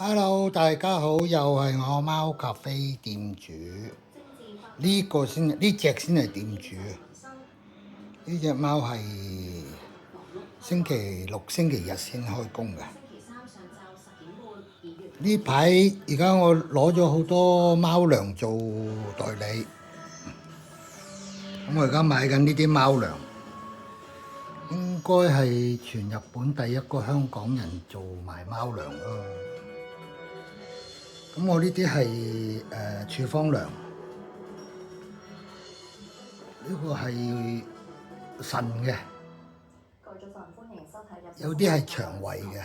Hello，大家好，又係我貓咖啡店主。呢個先，呢隻先係店主。呢隻貓係星期六、星期日先開工嘅。呢排而家我攞咗好多貓糧做代理，咁我而家買緊呢啲貓糧，應該係全日本第一個香港人做埋貓糧咯。咁我呢啲係處方糧，呢個係腎嘅，有啲係腸胃嘅，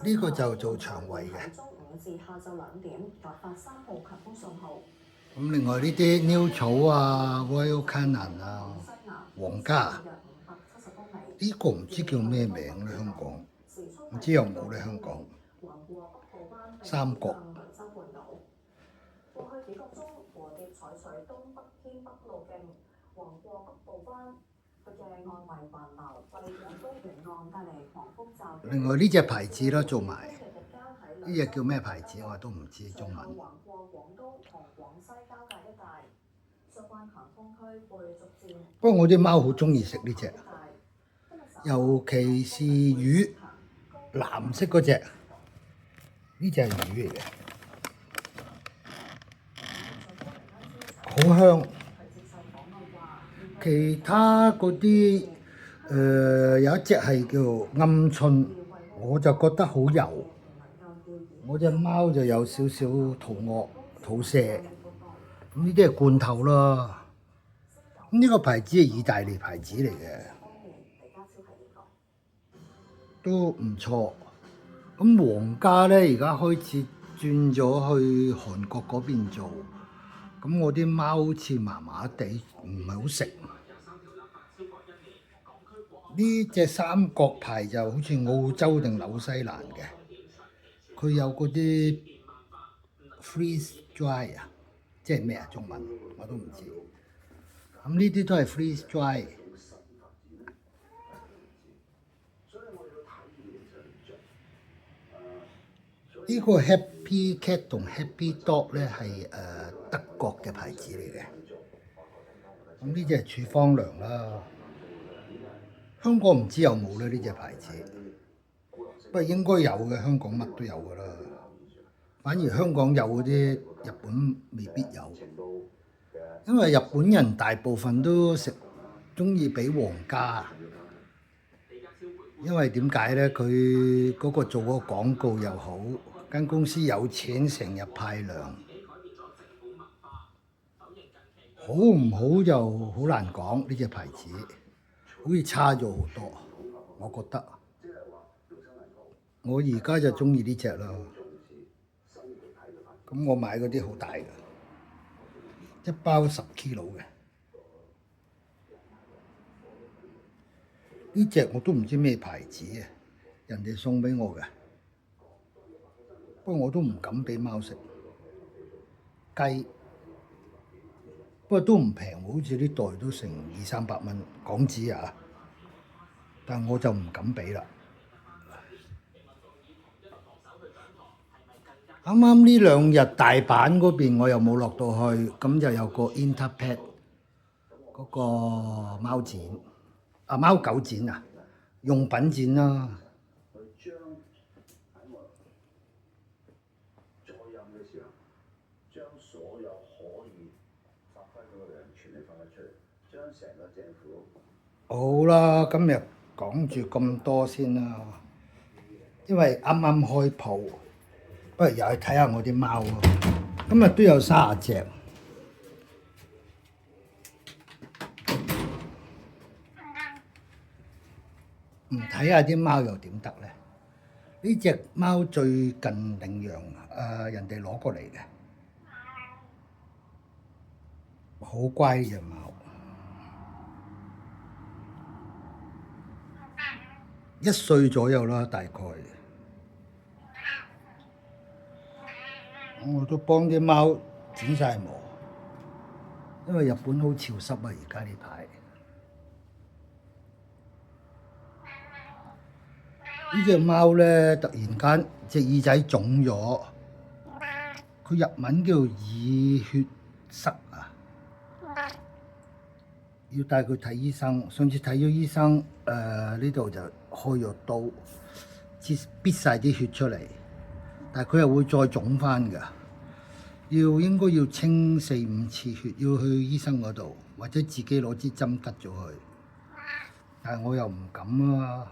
呢個就做腸胃嘅。咁另外呢啲鳥草啊、Royal Canin 啊、皇家，呢個唔知叫咩名咧，香港唔知有冇咧，香港三角。另外呢隻牌子都做埋，呢隻叫咩牌子我都唔知中文。不過我啲貓好中意食呢隻，尤其是魚，藍色嗰隻，呢隻係魚嚟嘅，好香。其他嗰啲有一隻係叫鵪鶉，我就覺得好油。我隻貓就有少少肚餓、肚瀉，咁呢啲係罐頭啦。咁呢個牌子係意大利牌子嚟嘅，都唔錯。咁皇家咧而家開始轉咗去韓國嗰邊做，咁我啲貓好似麻麻地，唔係好食。呢隻三角牌就好似澳洲定紐西蘭嘅，佢有嗰啲 freeze dry 啊，即係咩啊？中文我都唔知。咁呢啲都係 freeze dry。呢個 Happy Cat 同 Happy Dog 咧係德國嘅牌子嚟嘅。咁呢隻係處方糧啦。香港唔知有冇咧呢隻牌子，不過應該有嘅，香港乜都有㗎啦。反而香港有嗰啲日本未必有，因為日本人大部分都中意俾皇家，因為點解咧？佢嗰個做個廣告又好，間公司有錢，成日派糧，好唔好就好難講呢隻牌子。好似差咗好多，我覺得。我而家就中意呢隻啦。咁我買嗰啲好大嘅，一包10 kilo 嘅。呢隻我都唔知咩牌子嘅，人哋送俾我嘅。不過我都唔敢俾貓食雞，不過都唔平，好似呢袋都成200-300蚊港紙啊！但我就唔敢俾啦。啱啱呢2日大阪嗰邊我又冇落到去，咁就有個 Interpet 嗰個貓展，貓狗展啊，用品展啦。好啦，今日講住咁多先啦，因為啱啱開鋪，不如又去睇下我啲貓咯。今日都有30隻，唔睇下啲貓又點得咧？呢隻貓最近領養，人哋攞過嚟嘅，好乖嘅貓。1歲左右啦，大概。我都幫啲貓剪晒毛，因為日本好潮濕啊，而家呢排。呢隻貓咧突然間隻耳仔腫咗，佢日文叫耳血塞啊，要帶佢睇醫生。上次睇咗醫生，呢度就開咗刀，逼晒啲血出嚟，但係佢又會再腫翻㗎。應該要清4-5次血，要去醫生嗰度，或者自己攞支針拮咗佢。但係我又唔敢啊，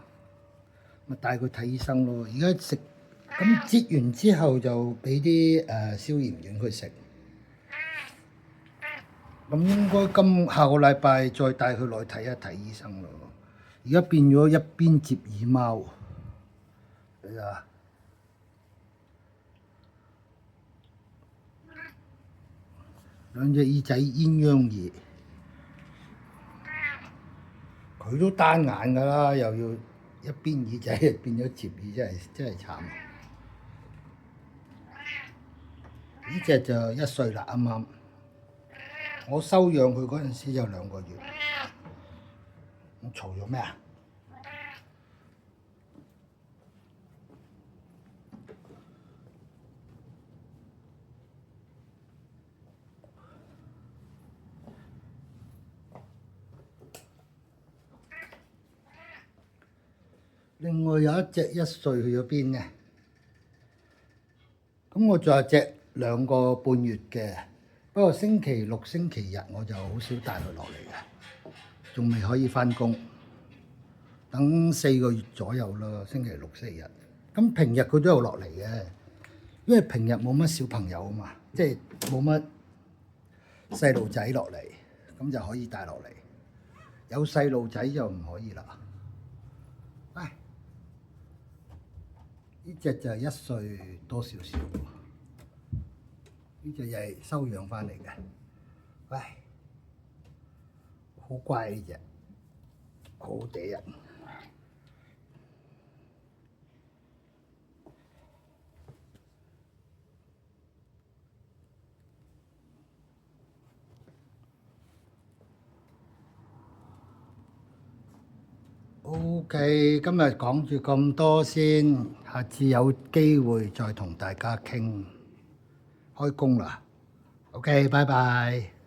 咪帶佢睇醫生咯。而家食咁擠完之後就俾啲消炎丸佢食。咁應該下個禮拜再帶佢落去睇一睇醫生咯。而家變咗一邊接耳貓，你啊！兩隻耳仔鴛鴦耳，佢都單眼㗎啦，又要一邊耳仔變咗接耳，真係慘。呢隻就1歲啦，啱啱。我收養佢嗰陣時就2個月。我嘈咗咩啊？另外有一隻1歲去咗邊呢？咁我仲有隻2個半月嘅，不過星期六、星期日我就好少帶佢落嚟嘅，仲未可以返工，等4個月左右咯。星期六、星期日，咁平日佢都有落嚟嘅，因為平日冇乜小朋友啊嘛，即係冇乜細路仔落嚟，咁就可以帶落嚟。有細路仔就唔可以啦。唉，呢隻就係1歲多少少，呢隻又係收養返嚟嘅。喂，好乖呢隻，好嗲人。OK，今日講住咁多先，下次有機會再同大家傾。開工啦。OK，拜拜。